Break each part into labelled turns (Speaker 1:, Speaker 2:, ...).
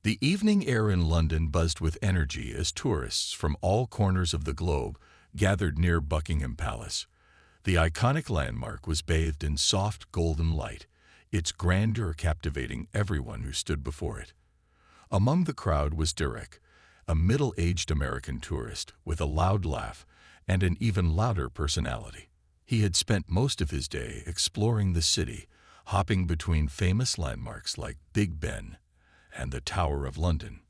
Speaker 1: The evening air in London buzzed with energy as tourists from all corners of the globe gathered near Buckingham Palace. The iconic landmark was bathed in soft golden light, its grandeur captivating everyone who stood before it. Among the crowd was Derek, a middle-aged American tourist with a loud laugh and an even louder personality. He had spent most of his day exploring the city, hopping between famous landmarks like Big Ben and the Tower of London.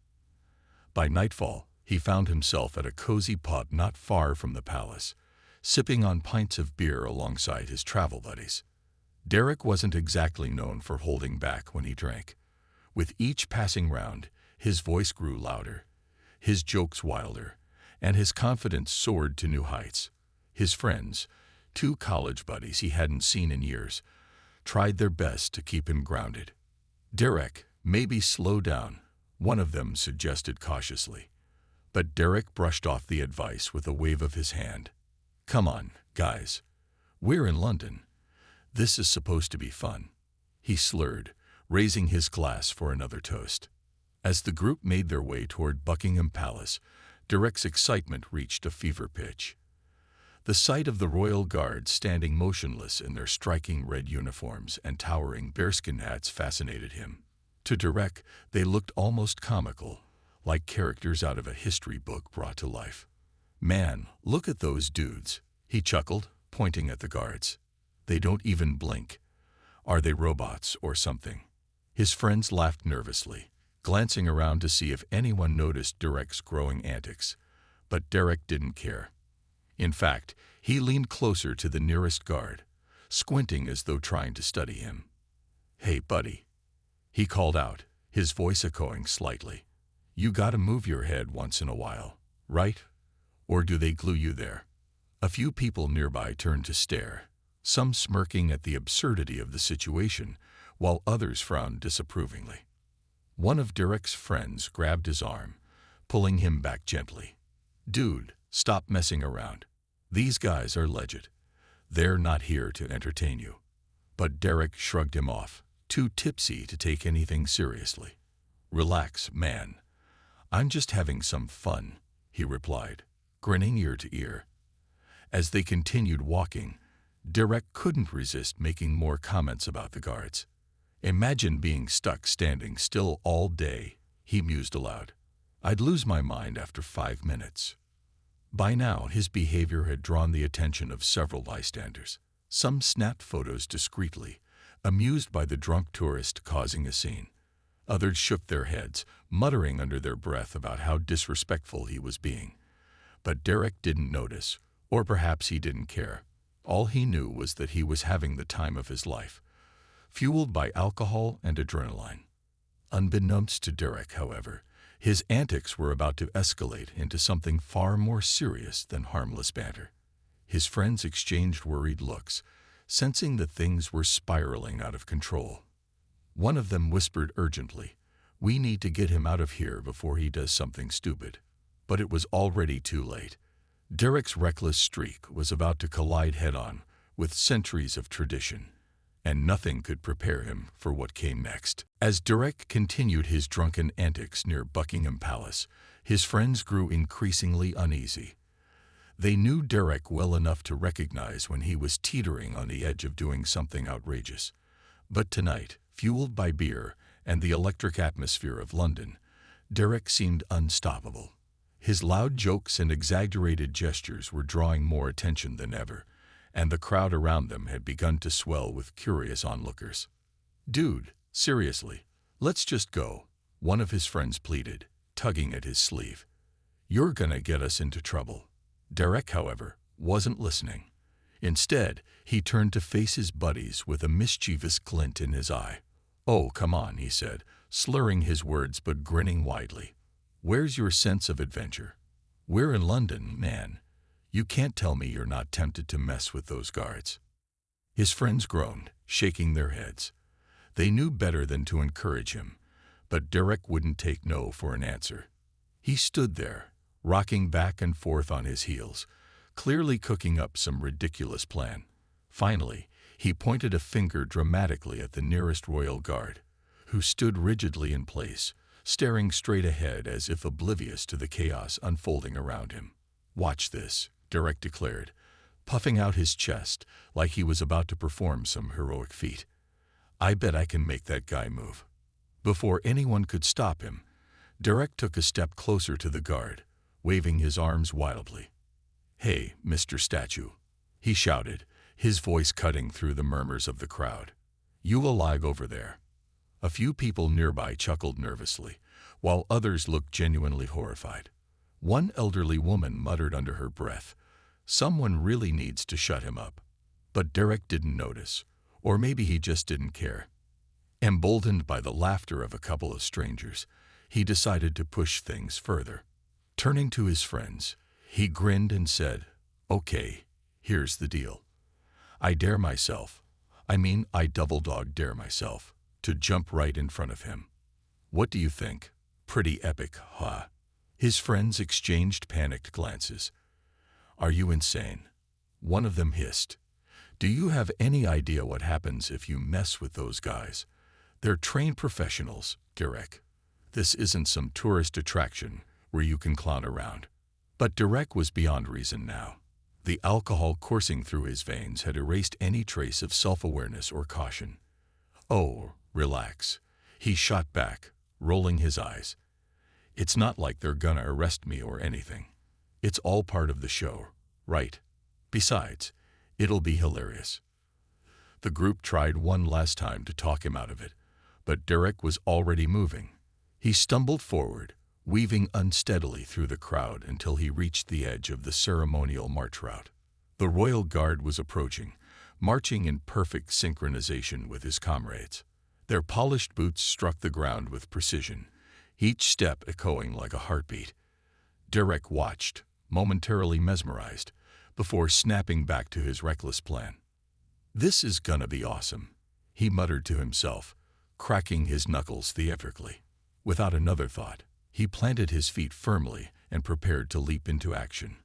Speaker 1: By nightfall, he found himself at a cozy pub not far from the palace, sipping on pints of beer alongside his travel buddies. Derek wasn't exactly known for holding back when he drank. With each passing round, his voice grew louder, his jokes wilder, and his confidence soared to new heights. His friends, two college buddies he hadn't seen in years, tried their best to keep him grounded. "Derek, maybe slow down," one of them suggested cautiously. But Derek brushed off the advice with a wave of his hand. "Come on, guys. We're in London. This is supposed to be fun." He slurred, raising his glass for another toast. As the group made their way toward Buckingham Palace, Derek's excitement reached a fever pitch. The sight of the royal guards standing motionless in their striking red uniforms and towering bearskin hats fascinated him. To Derek, they looked almost comical, like characters out of a history book brought to life. "Man, look at those dudes," he chuckled, pointing at the guards. "They don't even blink. Are they robots or something?" His friends laughed nervously, glancing around to see if anyone noticed Derek's growing antics. But Derek didn't care. In fact, he leaned closer to the nearest guard, squinting as though trying to study him. "Hey, buddy," he called out, his voice echoing slightly. "You gotta move your head once in a while, right? Or do they glue you there?" A few people nearby turned to stare, some smirking at the absurdity of the situation, while others frowned disapprovingly. One of Derek's friends grabbed his arm, pulling him back gently. "Dude, stop messing around. These guys are legit. They're not here to entertain you." But Derek shrugged him off, too tipsy to take anything seriously. "Relax, man. I'm just having some fun," he replied, grinning ear to ear. As they continued walking, Derek couldn't resist making more comments about the guards. "Imagine being stuck standing still all day," he mused aloud. "I'd lose my mind after 5 minutes." By now, his behavior had drawn the attention of several bystanders. Some snapped photos discreetly, amused by the drunk tourist causing a scene. Others shook their heads, muttering under their breath about how disrespectful he was being. But Derek didn't notice, or perhaps he didn't care. All he knew was that he was having the time of his life, fueled by alcohol and adrenaline. Unbeknownst to Derek, however, his antics were about to escalate into something far more serious than harmless banter. His friends exchanged worried looks, sensing that things were spiraling out of control. One of them whispered urgently, "We need to get him out of here before he does something stupid." But it was already too late. Derek's reckless streak was about to collide head-on with centuries of tradition, and nothing could prepare him for what came next. As Derek continued his drunken antics near Buckingham Palace, his friends grew increasingly uneasy. They knew Derek well enough to recognize when he was teetering on the edge of doing something outrageous. But tonight, fueled by beer and the electric atmosphere of London, Derek seemed unstoppable. His loud jokes and exaggerated gestures were drawing more attention than ever, and the crowd around them had begun to swell with curious onlookers. "Dude, seriously, let's just go," one of his friends pleaded, tugging at his sleeve. "You're gonna get us into trouble." Derek, however, wasn't listening. Instead, he turned to face his buddies with a mischievous glint in his eye. "Oh, come on," he said, slurring his words but grinning widely. "Where's your sense of adventure? We're in London, man. You can't tell me you're not tempted to mess with those guards." His friends groaned, shaking their heads. They knew better than to encourage him, but Derek wouldn't take no for an answer. He stood there, rocking back and forth on his heels, clearly cooking up some ridiculous plan. Finally, he pointed a finger dramatically at the nearest royal guard, who stood rigidly in place, staring straight ahead as if oblivious to the chaos unfolding around him. "Watch this," Derek declared, puffing out his chest like he was about to perform some heroic feat. "I bet I can make that guy move." Before anyone could stop him, Derek took a step closer to the guard, waving his arms wildly. "Hey, Mr. Statue," he shouted, his voice cutting through the murmurs of the crowd. "You alive over there?" A few people nearby chuckled nervously, while others looked genuinely horrified. One elderly woman muttered under her breath, "Someone really needs to shut him up." But Derek didn't notice, or maybe he just didn't care. Emboldened by the laughter of a couple of strangers, he decided to push things further. Turning to his friends, he grinned and said, "Okay, here's the deal. I double-dog dare myself to jump right in front of him. What do you think? Pretty epic, huh?" His friends exchanged panicked glances. "Are you insane?" one of them hissed. "Do you have any idea what happens if you mess with those guys? They're trained professionals, Derek. This isn't some tourist attraction where you can clown around." But Derek was beyond reason now. The alcohol coursing through his veins had erased any trace of self-awareness or caution. "Oh, relax," he shot back, rolling his eyes. "It's not like they're gonna arrest me or anything. It's all part of the show, right? Besides, it'll be hilarious." The group tried one last time to talk him out of it, but Derek was already moving. He stumbled forward, weaving unsteadily through the crowd until he reached the edge of the ceremonial march route. The royal guard was approaching, marching in perfect synchronization with his comrades. Their polished boots struck the ground with precision, each step echoing like a heartbeat. Derek watched, momentarily mesmerized, before snapping back to his reckless plan. "This is gonna be awesome," he muttered to himself, cracking his knuckles theatrically. Without another thought, he planted his feet firmly and prepared to leap into action.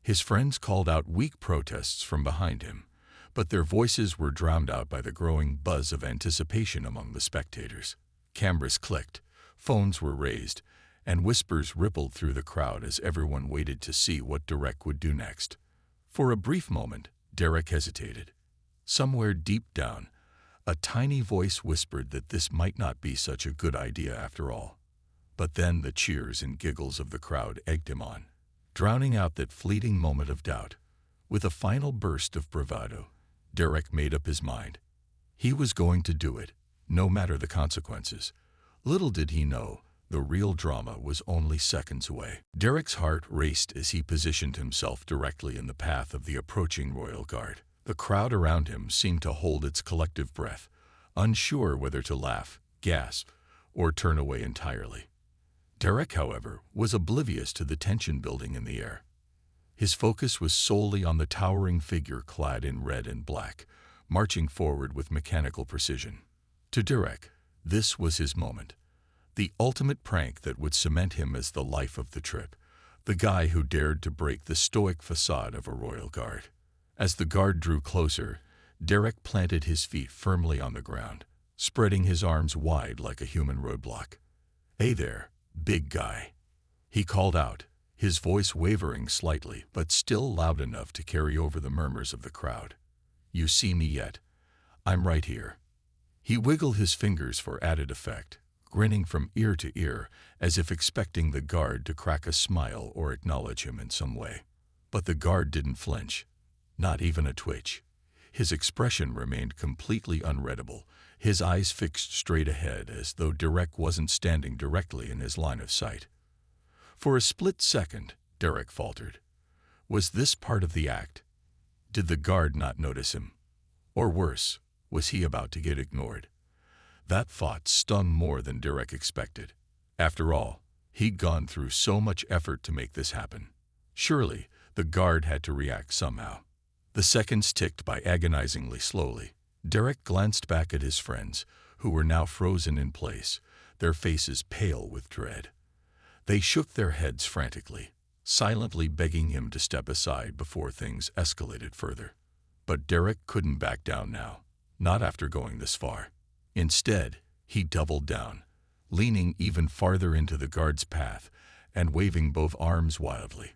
Speaker 1: His friends called out weak protests from behind him, but their voices were drowned out by the growing buzz of anticipation among the spectators. Cameras clicked, phones were raised, and whispers rippled through the crowd as everyone waited to see what Derek would do next. For a brief moment, Derek hesitated. Somewhere deep down, a tiny voice whispered that this might not be such a good idea after all. But then the cheers and giggles of the crowd egged him on, drowning out that fleeting moment of doubt. With a final burst of bravado, Derek made up his mind. He was going to do it, no matter the consequences. Little did he know, the real drama was only seconds away. Derek's heart raced as he positioned himself directly in the path of the approaching royal guard. The crowd around him seemed to hold its collective breath, unsure whether to laugh, gasp, or turn away entirely. Derek, however, was oblivious to the tension building in the air. His focus was solely on the towering figure clad in red and black, marching forward with mechanical precision. To Derek, this was his moment. The ultimate prank that would cement him as the life of the trip, the guy who dared to break the stoic facade of a royal guard. As the guard drew closer, Derek planted his feet firmly on the ground, spreading his arms wide like a human roadblock. "Hey there, big guy," he called out, his voice wavering slightly but still loud enough to carry over the murmurs of the crowd. "You see me yet? I'm right here." He wiggled his fingers for added effect, grinning from ear to ear as if expecting the guard to crack a smile or acknowledge him in some way. But the guard didn't flinch, not even a twitch. His expression remained completely unreadable, his eyes fixed straight ahead as though Derek wasn't standing directly in his line of sight. For a split second, Derek faltered. Was this part of the act? Did the guard not notice him? Or worse, was he about to get ignored? That thought stung more than Derek expected. After all, he'd gone through so much effort to make this happen. Surely, the guard had to react somehow. The seconds ticked by agonizingly slowly. Derek glanced back at his friends, who were now frozen in place, their faces pale with dread. They shook their heads frantically, silently begging him to step aside before things escalated further. But Derek couldn't back down now, not after going this far. Instead, he doubled down, leaning even farther into the guard's path and waving both arms wildly.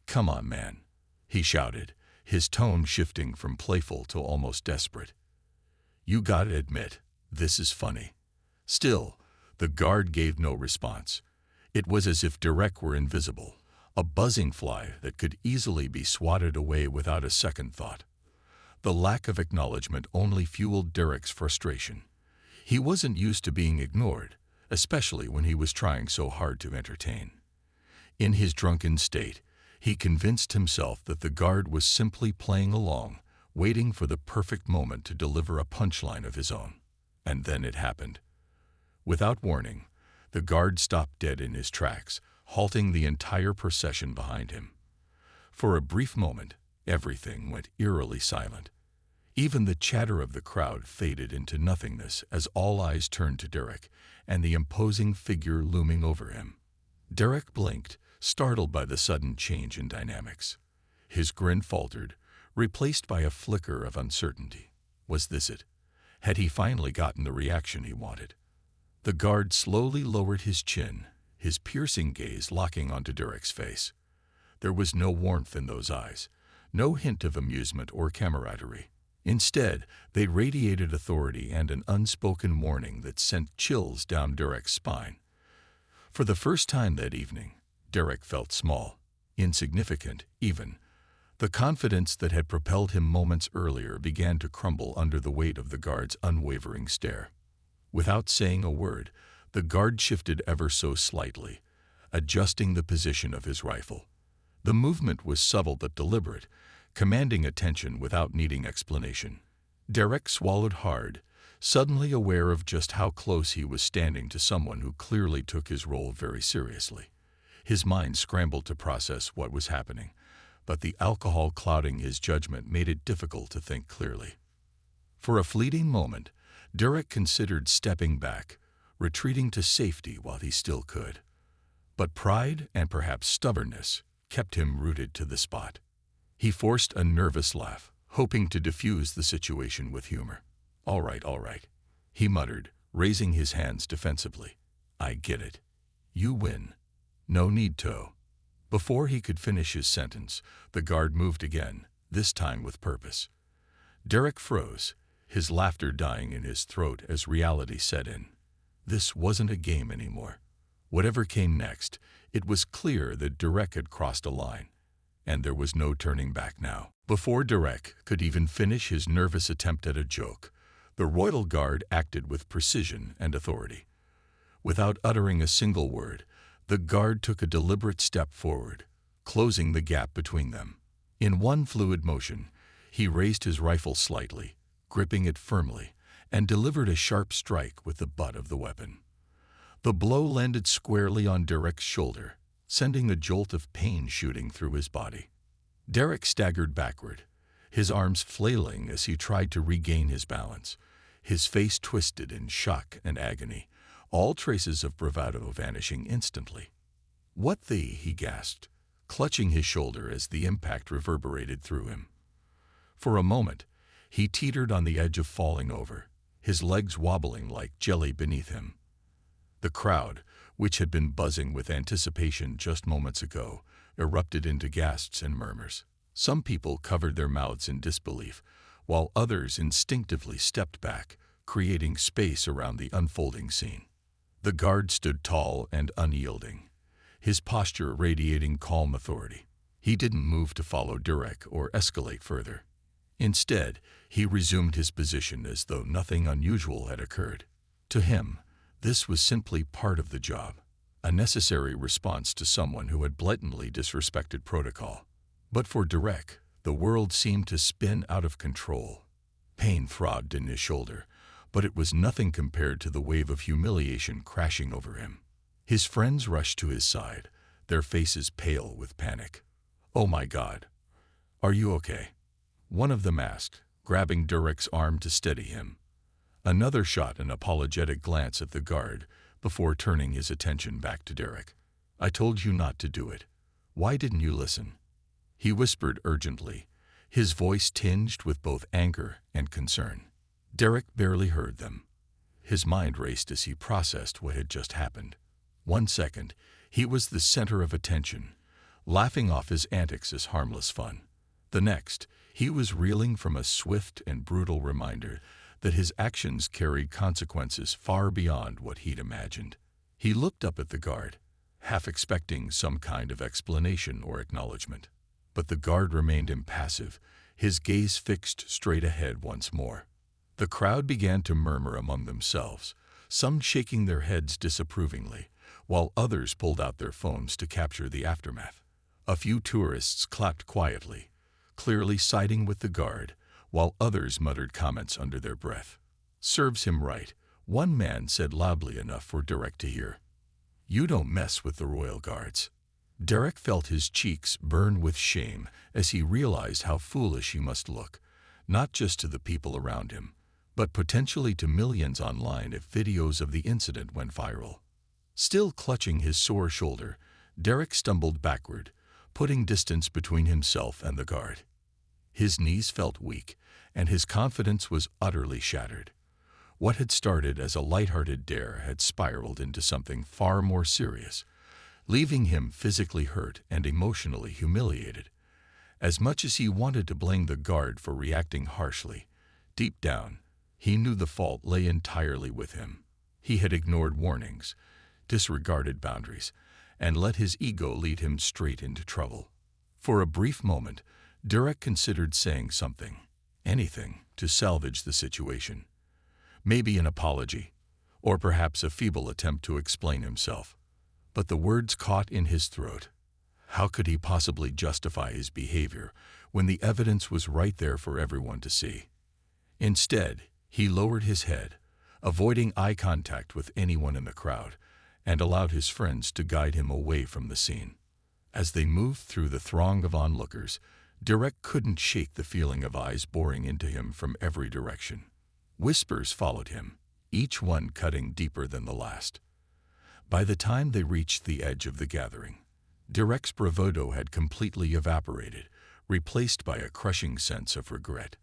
Speaker 1: "Come on, man," he shouted, his tone shifting from playful to almost desperate. "You gotta admit, this is funny." Still, the guard gave no response. It was as if Derek were invisible, a buzzing fly that could easily be swatted away without a second thought. The lack of acknowledgement only fueled Derek's frustration. He wasn't used to being ignored, especially when he was trying so hard to entertain. In his drunken state, he convinced himself that the guard was simply playing along, waiting for the perfect moment to deliver a punchline of his own. And then it happened. Without warning, the guard stopped dead in his tracks, halting the entire procession behind him. For a brief moment, everything went eerily silent. Even the chatter of the crowd faded into nothingness as all eyes turned to Derek and the imposing figure looming over him. Derek blinked, startled by the sudden change in dynamics. His grin faltered, replaced by a flicker of uncertainty. Was this it? Had he finally gotten the reaction he wanted? The guard slowly lowered his chin, his piercing gaze locking onto Derek's face. There was no warmth in those eyes, no hint of amusement or camaraderie. Instead, they radiated authority and an unspoken warning that sent chills down Derek's spine. For the first time that evening, Derek felt small, insignificant even. The confidence that had propelled him moments earlier began to crumble under the weight of the guard's unwavering stare. Without saying a word, the guard shifted ever so slightly, adjusting the position of his rifle. The movement was subtle but deliberate, commanding attention without needing explanation. Derek swallowed hard, suddenly aware of just how close he was standing to someone who clearly took his role very seriously. His mind scrambled to process what was happening, but the alcohol clouding his judgment made it difficult to think clearly. For a fleeting moment, Derek considered stepping back, retreating to safety while he still could. But pride and perhaps stubbornness kept him rooted to the spot. He forced a nervous laugh, hoping to diffuse the situation with humor. All right, he muttered, raising his hands defensively. "I get it. You win. No need to." Before he could finish his sentence, the guard moved again, this time with purpose. Derek froze, his laughter dying in his throat as reality set in. This wasn't a game anymore. Whatever came next, it was clear that Derek had crossed a line, and there was no turning back now. Before Derek could even finish his nervous attempt at a joke, the royal guard acted with precision and authority. Without uttering a single word, the guard took a deliberate step forward, closing the gap between them. In one fluid motion, he raised his rifle slightly, gripping it firmly, and delivered a sharp strike with the butt of the weapon. The blow landed squarely on Derek's shoulder, sending a jolt of pain shooting through his body. Derek staggered backward, his arms flailing as he tried to regain his balance, his face twisted in shock and agony, all traces of bravado vanishing instantly. "What the?" he gasped, clutching his shoulder as the impact reverberated through him. For a moment, he teetered on the edge of falling over, his legs wobbling like jelly beneath him. The crowd, which had been buzzing with anticipation just moments ago, erupted into gasps and murmurs. Some people covered their mouths in disbelief, while others instinctively stepped back, creating space around the unfolding scene. The guard stood tall and unyielding, his posture radiating calm authority. He didn't move to follow Derek or escalate further. Instead, he resumed his position as though nothing unusual had occurred. To him, this was simply part of the job, a necessary response to someone who had blatantly disrespected protocol. But for Derek, the world seemed to spin out of control. Pain throbbed in his shoulder, but it was nothing compared to the wave of humiliation crashing over him. His friends rushed to his side, their faces pale with panic. "Oh my God. Are you okay?" One of them asked, grabbing Derek's arm to steady him. Another shot an apologetic glance at the guard before turning his attention back to Derek. "I told you not to do it. Why didn't you listen?" He whispered urgently, his voice tinged with both anger and concern. Derek barely heard them. His mind raced as he processed what had just happened. 1 second, he was the center of attention, laughing off his antics as harmless fun. The next, he was reeling from a swift and brutal reminder that his actions carried consequences far beyond what he'd imagined. He looked up at the guard, half expecting some kind of explanation or acknowledgement. But the guard remained impassive, his gaze fixed straight ahead once more. The crowd began to murmur among themselves, some shaking their heads disapprovingly, while others pulled out their phones to capture the aftermath. A few tourists clapped quietly, clearly siding with the guard, while others muttered comments under their breath. "Serves him right," one man said loudly enough for Derek to hear. "You don't mess with the royal guards." Derek felt his cheeks burn with shame as he realized how foolish he must look, not just to the people around him, but potentially to millions online if videos of the incident went viral. Still clutching his sore shoulder, Derek stumbled backward, putting distance between himself and the guard. His knees felt weak, and his confidence was utterly shattered. What had started as a lighthearted dare had spiraled into something far more serious, leaving him physically hurt and emotionally humiliated. As much as he wanted to blame the guard for reacting harshly, deep down, he knew the fault lay entirely with him. He had ignored warnings, disregarded boundaries, and let his ego lead him straight into trouble. For a brief moment, Derek considered saying something, anything, to salvage the situation. Maybe an apology, or perhaps a feeble attempt to explain himself. But the words caught in his throat. How could he possibly justify his behavior when the evidence was right there for everyone to see? Instead, he lowered his head, avoiding eye contact with anyone in the crowd, and allowed his friends to guide him away from the scene. As they moved through the throng of onlookers, Derek couldn't shake the feeling of eyes boring into him from every direction. Whispers followed him, each one cutting deeper than the last. By the time they reached the edge of the gathering, Derek's bravado had completely evaporated, replaced by a crushing sense of regret.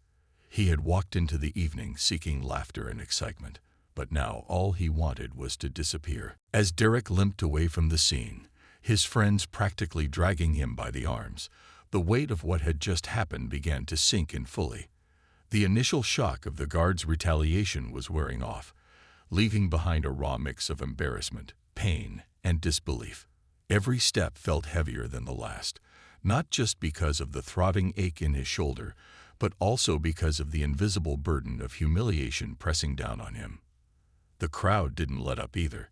Speaker 1: He had walked into the evening seeking laughter and excitement, but now all he wanted was to disappear. As Derek limped away from the scene, his friends practically dragging him by the arms, the weight of what had just happened began to sink in fully. The initial shock of the guard's retaliation was wearing off, leaving behind a raw mix of embarrassment, pain, and disbelief. Every step felt heavier than the last, not just because of the throbbing ache in his shoulder, but also because of the invisible burden of humiliation pressing down on him. The crowd didn't let up either.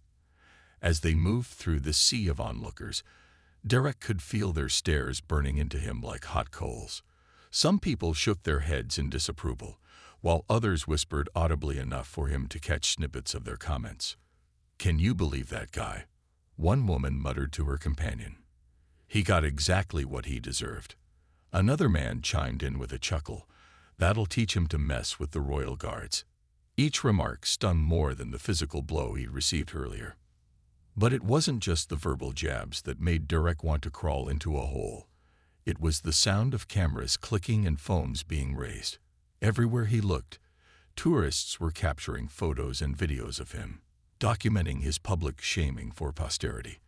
Speaker 1: As they moved through the sea of onlookers, Derek could feel their stares burning into him like hot coals. Some people shook their heads in disapproval, while others whispered audibly enough for him to catch snippets of their comments. "Can you believe that guy?" one woman muttered to her companion. "He got exactly what he deserved." Another man chimed in with a chuckle. "That'll teach him to mess with the royal guards." Each remark stung more than the physical blow he received earlier. But it wasn't just the verbal jabs that made Derek want to crawl into a hole. It was the sound of cameras clicking and phones being raised. Everywhere he looked, tourists were capturing photos and videos of him, documenting his public shaming for posterity.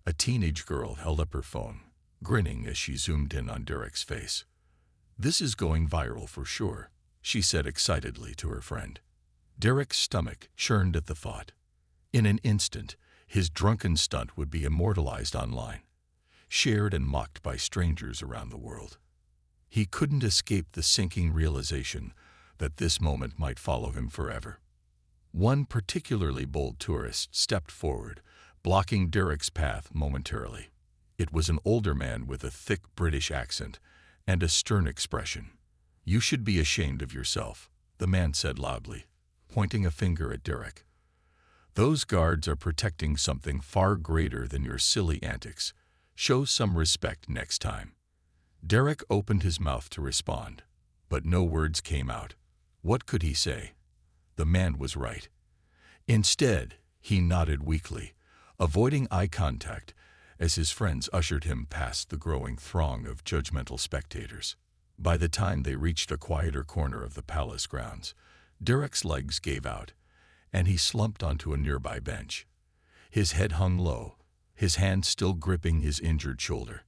Speaker 1: A teenage girl held up her phone, grinning as she zoomed in on Derek's face. "This is going viral for sure," she said excitedly to her friend. Derek's stomach churned at the thought. In an instant, his drunken stunt would be immortalized online, shared and mocked by strangers around the world. He couldn't escape the sinking realization that this moment might follow him forever. One particularly bold tourist stepped forward, blocking Derek's path momentarily. It was an older man with a thick British accent and a stern expression. "You should be ashamed of yourself," the man said loudly, pointing a finger at Derek. "Those guards are protecting something far greater than your silly antics. Show some respect next time." Derek opened his mouth to respond, but no words came out. What could he say? The man was right. Instead, he nodded weakly, avoiding eye contact as his friends ushered him past the growing throng of judgmental spectators. By the time they reached a quieter corner of the palace grounds, Derek's legs gave out, and he slumped onto a nearby bench. His head hung low, his hand still gripping his injured shoulder.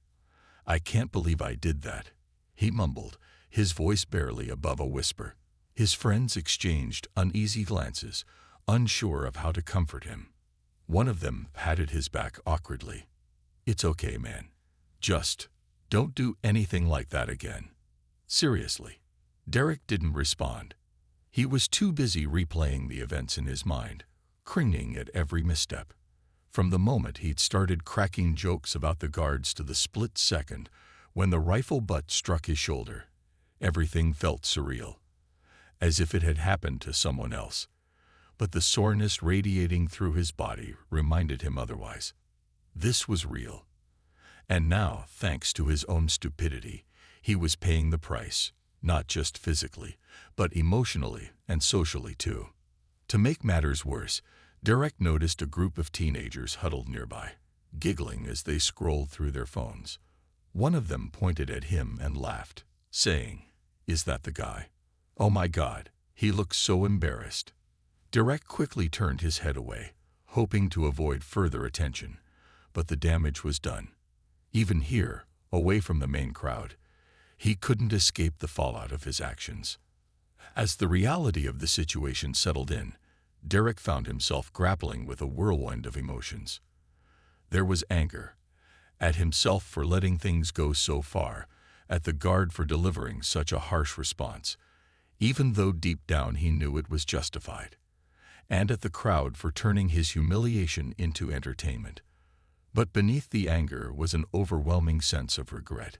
Speaker 1: "I can't believe I did that," he mumbled, his voice barely above a whisper. His friends exchanged uneasy glances, unsure of how to comfort him. One of them patted his back awkwardly. "It's okay, man. Just don't do anything like that again." Seriously. Derek didn't respond. He was too busy replaying the events in his mind, cringing at every misstep. From the moment he'd started cracking jokes about the guards to the split second when the rifle butt struck his shoulder, everything felt surreal, as if it had happened to someone else. But the soreness radiating through his body reminded him otherwise. This was real. And now, thanks to his own stupidity, he was paying the price, not just physically, but emotionally and socially too. To make matters worse, Derek noticed a group of teenagers huddled nearby, giggling as they scrolled through their phones. One of them pointed at him and laughed, saying, "Is that the guy? Oh my God, he looks so embarrassed." Derek quickly turned his head away, hoping to avoid further attention, but the damage was done. Even here, away from the main crowd, he couldn't escape the fallout of his actions. As the reality of the situation settled in, Derek found himself grappling with a whirlwind of emotions. There was anger, at himself for letting things go so far, at the guard for delivering such a harsh response, even though deep down he knew it was justified, and at the crowd for turning his humiliation into entertainment. But beneath the anger was an overwhelming sense of regret.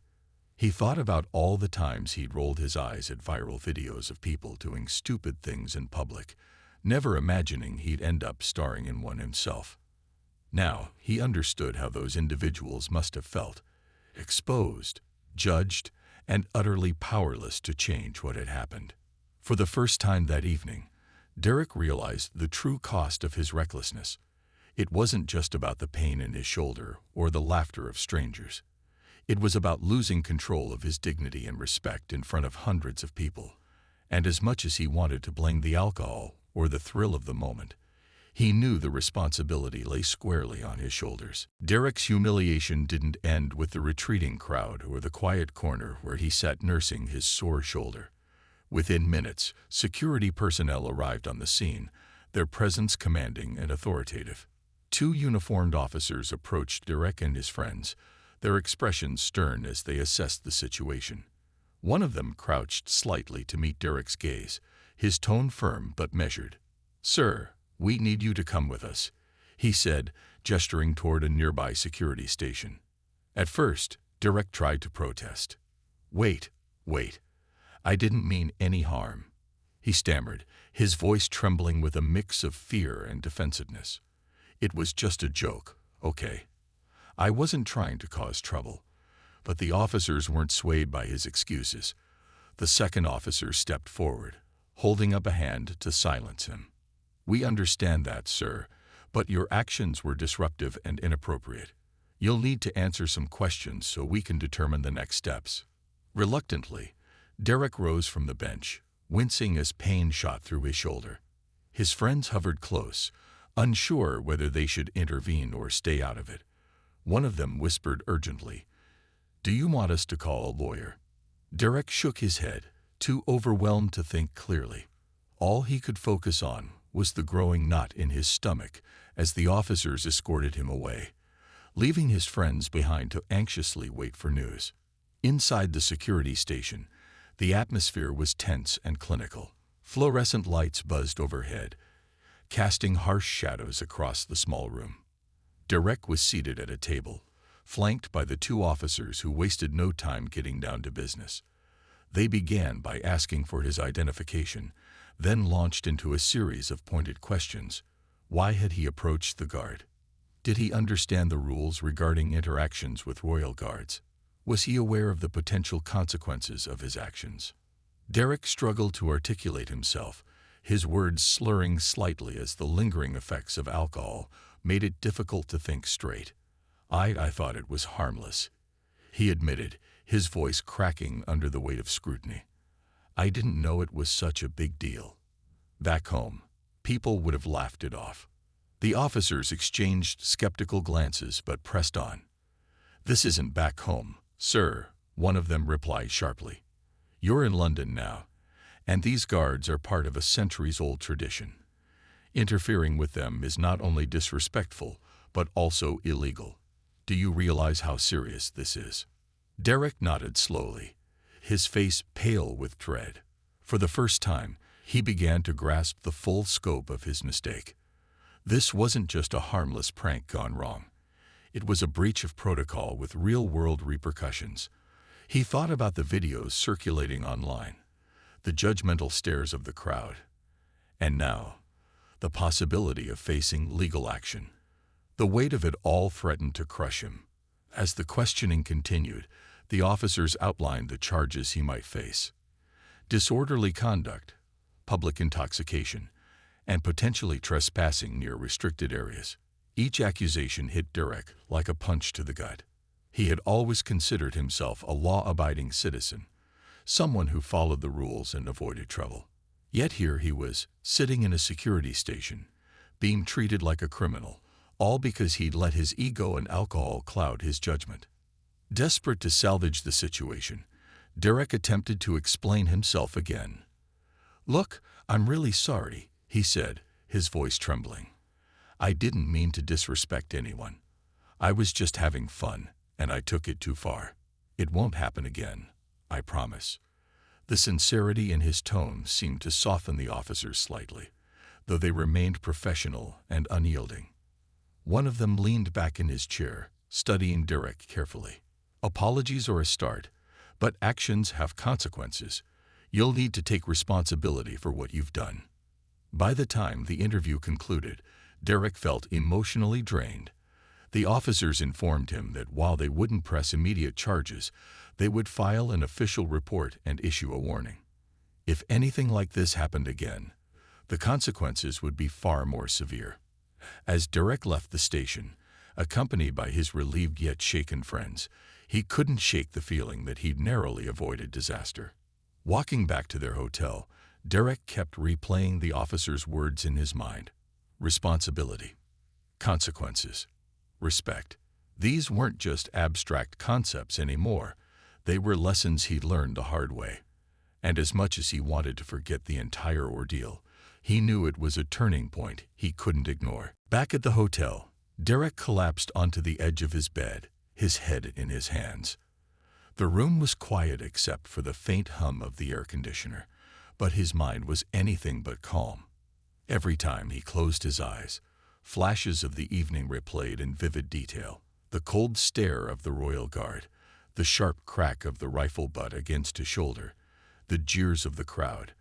Speaker 1: He thought about all the times he'd rolled his eyes at viral videos of people doing stupid things in public, never imagining he'd end up starring in one himself. Now, he understood how those individuals must have felt, exposed, judged, and utterly powerless to change what had happened. For the first time that evening, Derek realized the true cost of his recklessness. It wasn't just about the pain in his shoulder or the laughter of strangers. It was about losing control of his dignity and respect in front of hundreds of people. And as much as he wanted to blame the alcohol or the thrill of the moment, he knew the responsibility lay squarely on his shoulders. Derek's humiliation didn't end with the retreating crowd or the quiet corner where he sat nursing his sore shoulder. Within minutes, security personnel arrived on the scene, their presence commanding and authoritative. Two uniformed officers approached Derek and his friends, their expressions stern as they assessed the situation. One of them crouched slightly to meet Derek's gaze, his tone firm but measured. "Sir, we need you to come with us," he said, gesturing toward a nearby security station. At first, Derek tried to protest. Wait. I didn't mean any harm," he stammered, his voice trembling with a mix of fear and defensiveness. "It was just a joke, okay? I wasn't trying to cause trouble." But the officers weren't swayed by his excuses. The second officer stepped forward, holding up a hand to silence him. "We understand that, sir, but your actions were disruptive and inappropriate. You'll need to answer some questions so we can determine the next steps." Reluctantly, Derek rose from the bench, wincing as pain shot through his shoulder. His friends hovered close, unsure whether they should intervene or stay out of it. One of them whispered urgently, "Do you want us to call a lawyer?" Derek shook his head, too overwhelmed to think clearly. All he could focus on was the growing knot in his stomach as the officers escorted him away, leaving his friends behind to anxiously wait for news. Inside the security station, the atmosphere was tense and clinical. Fluorescent lights buzzed overhead, casting harsh shadows across the small room. Derek was seated at a table, flanked by the two officers who wasted no time getting down to business. They began by asking for his identification, then launched into a series of pointed questions. Why had he approached the guard? Did he understand the rules regarding interactions with royal guards? Was he aware of the potential consequences of his actions? Derek struggled to articulate himself, his words slurring slightly as the lingering effects of alcohol made it difficult to think straight. I thought it was harmless," he admitted, his voice cracking under the weight of scrutiny. "I didn't know it was such a big deal. Back home, people would have laughed it off. The officers exchanged skeptical glances but pressed on. "This isn't back home, sir," one of them replied sharply. "You're in London now, and these guards are part of a centuries-old tradition. Interfering with them is not only disrespectful, but also illegal. Do you realize how serious this is?" Derek nodded slowly, his face pale with dread. For the first time, he began to grasp the full scope of his mistake. This wasn't just a harmless prank gone wrong. It was a breach of protocol with real-world repercussions. He thought about the videos circulating online, the judgmental stares of the crowd, and now, the possibility of facing legal action. The weight of it all threatened to crush him. As the questioning continued, the officers outlined the charges he might face: disorderly conduct, public intoxication, and potentially trespassing near restricted areas. Each accusation hit Derek like a punch to the gut. He had always considered himself a law-abiding citizen, someone who followed the rules and avoided trouble. Yet here he was, sitting in a security station, being treated like a criminal, all because he'd let his ego and alcohol cloud his judgment. Desperate to salvage the situation, Derek attempted to explain himself again. "Look, I'm really sorry," he said, his voice trembling. "I didn't mean to disrespect anyone. I was just having fun, and I took it too far. It won't happen again, I promise." The sincerity in his tone seemed to soften the officers slightly, though they remained professional and unyielding. One of them leaned back in his chair, studying Derek carefully. "Apologies are a start, but actions have consequences. You'll need to take responsibility for what you've done." By the time the interview concluded, Derek felt emotionally drained. The officers informed him that while they wouldn't press immediate charges, they would file an official report and issue a warning. If anything like this happened again, the consequences would be far more severe. As Derek left the station, accompanied by his relieved yet shaken friends, he couldn't shake the feeling that he'd narrowly avoided disaster. Walking back to their hotel, Derek kept replaying the officer's words in his mind. Responsibility, consequences, respect. These weren't just abstract concepts anymore. They were lessons he'd learned the hard way. And as much as he wanted to forget the entire ordeal, he knew it was a turning point he couldn't ignore. Back at the hotel, Derek collapsed onto the edge of his bed, his head in his hands. The room was quiet except for the faint hum of the air conditioner, but his mind was anything but calm. Every time he closed his eyes, flashes of the evening replayed in vivid detail. The cold stare of the Royal Guard, the sharp crack of the rifle butt against his shoulder, the jeers of the crowd,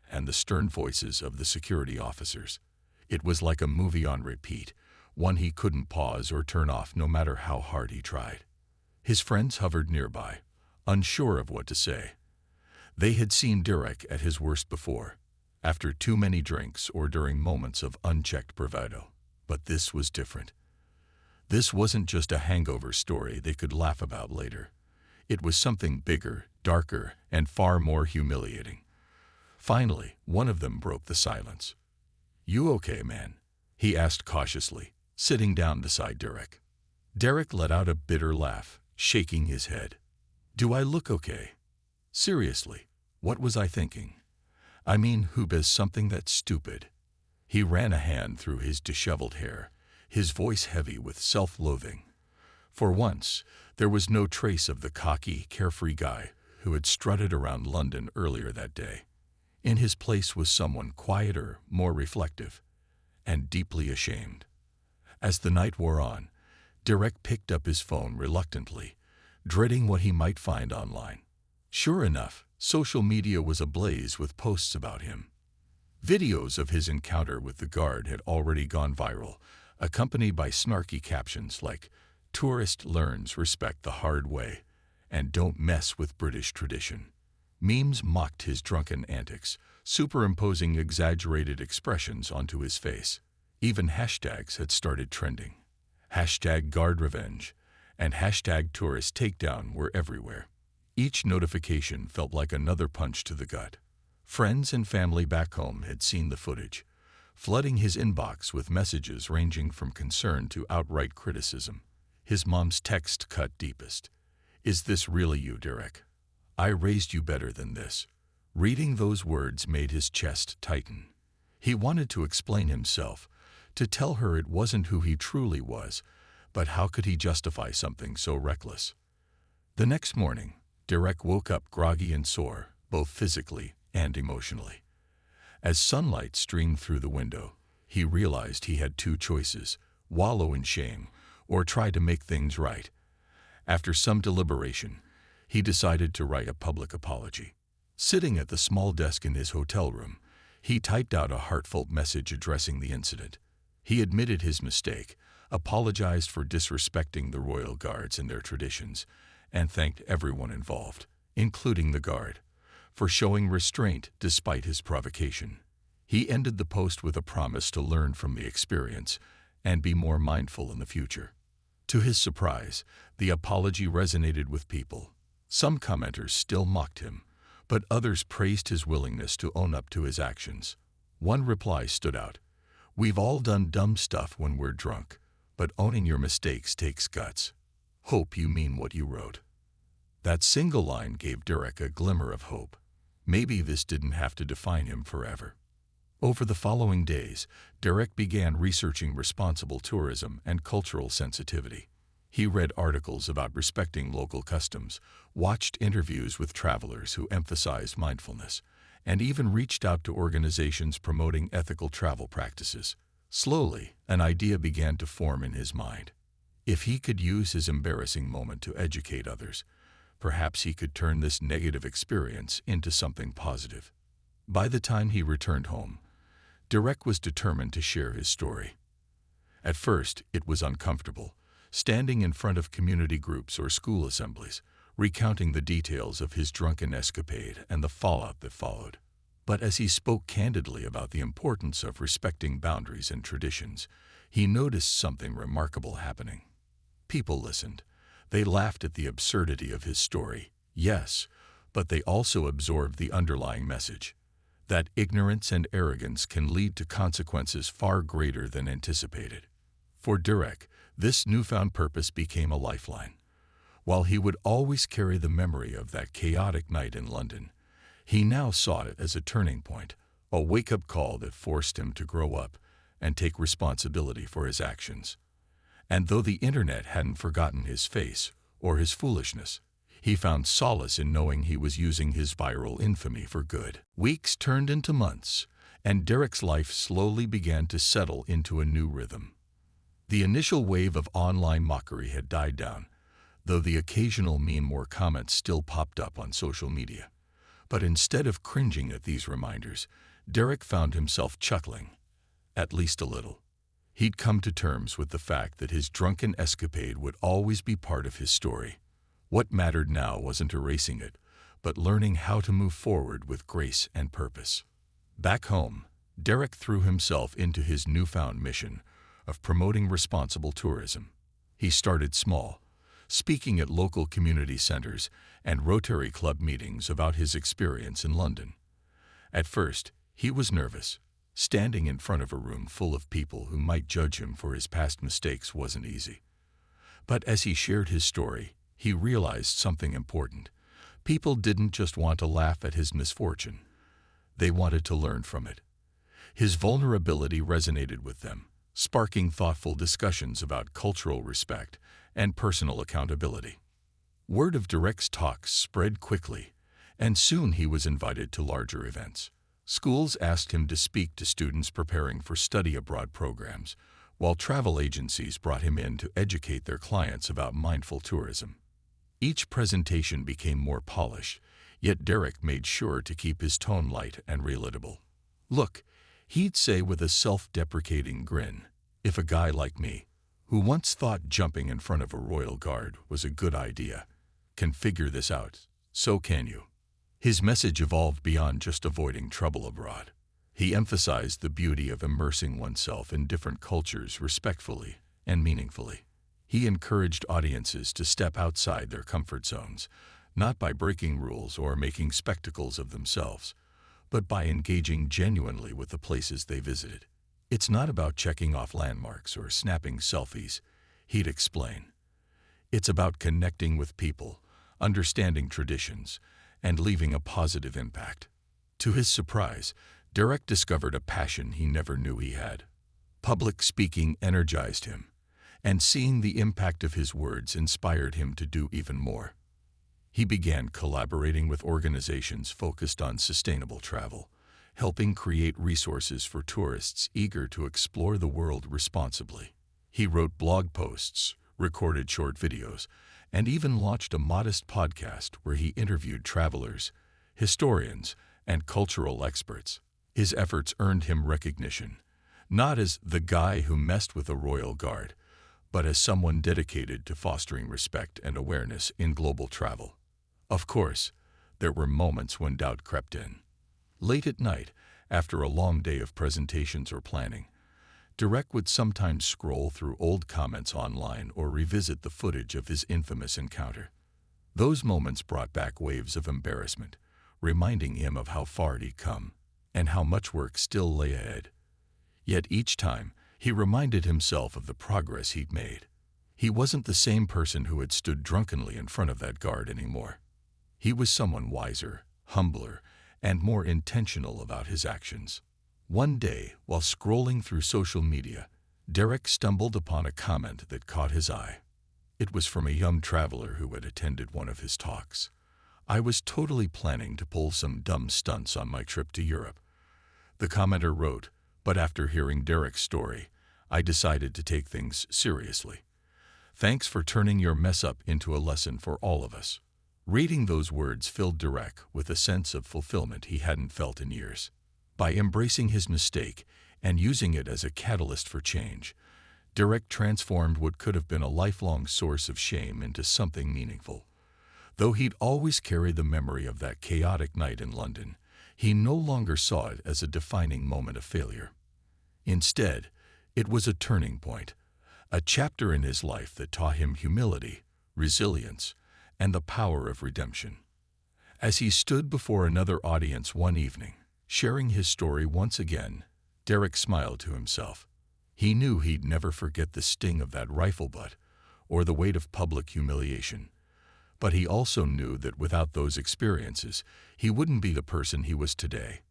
Speaker 1: and the stern voices of the security officers. It was like a movie on repeat, one he couldn't pause or turn off no matter how hard he tried. His friends hovered nearby, unsure of what to say. They had seen Derek at his worst before, after too many drinks or during moments of unchecked bravado. But this was different. This wasn't just a hangover story they could laugh about later. It was something bigger, darker, and far more humiliating. Finally, one of them broke the silence. "You okay, man?" he asked cautiously, sitting down beside Derek. Derek let out a bitter laugh, shaking his head. "Do I look okay? Seriously, what was I thinking? I mean, who does something that stupid?" He ran a hand through his disheveled hair, his voice heavy with self-loathing. For once, there was no trace of the cocky, carefree guy who had strutted around London earlier that day. In his place was someone quieter, more reflective, and deeply ashamed. As the night wore on, Derek picked up his phone reluctantly, dreading what he might find online. Sure enough, social media was ablaze with posts about him. Videos of his encounter with the guard had already gone viral, accompanied by snarky captions like, "Tourist learns respect the hard way," and "Don't mess with British tradition." Memes mocked his drunken antics, superimposing exaggerated expressions onto his face. Even hashtags had started trending. Hashtag guard revenge and hashtag tourist takedown were everywhere. Each notification felt like another punch to the gut. Friends and family back home had seen the footage, flooding his inbox with messages ranging from concern to outright criticism. His mom's text cut deepest. "Is this really you, Derek? I raised you better than this." Reading those words made his chest tighten. He wanted to explain himself, to tell her it wasn't who he truly was, but how could he justify something so reckless? The next morning, Derek woke up groggy and sore, both physically and emotionally. As sunlight streamed through the window, he realized he had two choices: wallow in shame or try to make things right. After some deliberation, he decided to write a public apology. Sitting at the small desk in his hotel room, he typed out a heartfelt message addressing the incident. He admitted his mistake, apologized for disrespecting the royal guards and their traditions, and thanked everyone involved, including the guard, for showing restraint despite his provocation. He ended the post with a promise to learn from the experience and be more mindful in the future. To his surprise, the apology resonated with people. Some commenters still mocked him, but others praised his willingness to own up to his actions. One reply stood out: "We've all done dumb stuff when we're drunk, but owning your mistakes takes guts. Hope you mean what you wrote." That single line gave Derek a glimmer of hope. Maybe this didn't have to define him forever. Over the following days, Derek began researching responsible tourism and cultural sensitivity. He read articles about respecting local customs, watched interviews with travelers who emphasized mindfulness, and even reached out to organizations promoting ethical travel practices. Slowly, an idea began to form in his mind. If he could use his embarrassing moment to educate others, perhaps he could turn this negative experience into something positive. By the time he returned home, Derek was determined to share his story. At first, it was uncomfortable, standing in front of community groups or school assemblies, recounting the details of his drunken escapade and the fallout that followed. But as he spoke candidly about the importance of respecting boundaries and traditions, he noticed something remarkable happening. People listened. They laughed at the absurdity of his story, yes, but they also absorbed the underlying message: that ignorance and arrogance can lead to consequences far greater than anticipated. For Derek, this newfound purpose became a lifeline. While he would always carry the memory of that chaotic night in London, he now saw it as a turning point, a wake-up call that forced him to grow up and take responsibility for his actions. And though the internet hadn't forgotten his face or his foolishness, he found solace in knowing he was using his viral infamy for good. Weeks turned into months, and Derek's life slowly began to settle into a new rhythm. The initial wave of online mockery had died down, though the occasional meme or comment still popped up on social media. But instead of cringing at these reminders, Derek found himself chuckling, at least a little. He'd come to terms with the fact that his drunken escapade would always be part of his story. What mattered now wasn't erasing it, but learning how to move forward with grace and purpose. Back home, Derek threw himself into his newfound mission of promoting responsible tourism. He started small, speaking at local community centers and Rotary Club meetings about his experience in London. At first, he was nervous. Standing in front of a room full of people who might judge him for his past mistakes wasn't easy. But as he shared his story, he realized something important. People didn't just want to laugh at his misfortune. They wanted to learn from it. His vulnerability resonated with them, sparking thoughtful discussions about cultural respect and personal accountability. Word of Derek's talks spread quickly, and soon he was invited to larger events. Schools asked him to speak to students preparing for study abroad programs, while travel agencies brought him in to educate their clients about mindful tourism. Each presentation became more polished, yet Derek made sure to keep his tone light and relatable. "Look," he'd say with a self-deprecating grin, "if a guy like me, who once thought jumping in front of a royal guard was a good idea, can figure this out, so can you." His message evolved beyond just avoiding trouble abroad. He emphasized the beauty of immersing oneself in different cultures respectfully and meaningfully. He encouraged audiences to step outside their comfort zones, not by breaking rules or making spectacles of themselves, but by engaging genuinely with the places they visited. It's not about checking off landmarks or snapping selfies, he'd explain. It's about connecting with people, understanding traditions, and leaving a positive impact. To his surprise, Derek discovered a passion he never knew he had. Public speaking energized him, and seeing the impact of his words inspired him to do even more. He began collaborating with organizations focused on sustainable travel, helping create resources for tourists eager to explore the world responsibly. He wrote blog posts, recorded short videos, and even launched a modest podcast where he interviewed travelers, historians, and cultural experts. His efforts earned him recognition, not as the guy who messed with a royal guard, but as someone dedicated to fostering respect and awareness in global travel. Of course, there were moments when doubt crept in. Late at night, after a long day of presentations or planning, Derek would sometimes scroll through old comments online or revisit the footage of his infamous encounter. Those moments brought back waves of embarrassment, reminding him of how far he'd come and how much work still lay ahead. Yet each time, he reminded himself of the progress he'd made. He wasn't the same person who had stood drunkenly in front of that guard anymore. He was someone wiser, humbler, and more intentional about his actions. One day, while scrolling through social media, Derek stumbled upon a comment that caught his eye. It was from a young traveler who had attended one of his talks. "I was totally planning to pull some dumb stunts on my trip to Europe," the commenter wrote, "but after hearing Derek's story, I decided to take things seriously. Thanks for turning your mess up into a lesson for all of us." Reading those words filled Derek with a sense of fulfillment he hadn't felt in years. By embracing his mistake and using it as a catalyst for change, Derek transformed what could have been a lifelong source of shame into something meaningful. Though he'd always carry the memory of that chaotic night in London, he no longer saw it as a defining moment of failure. Instead, it was a turning point, a chapter in his life that taught him humility, resilience, and the power of redemption. As he stood before another audience one evening, sharing his story once again, Derek smiled to himself. He knew he'd never forget the sting of that rifle butt or the weight of public humiliation. But he also knew that without those experiences, he wouldn't be the person he was today.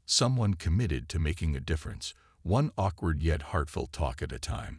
Speaker 1: Someone committed to making a difference, one awkward yet heartfelt talk at a time.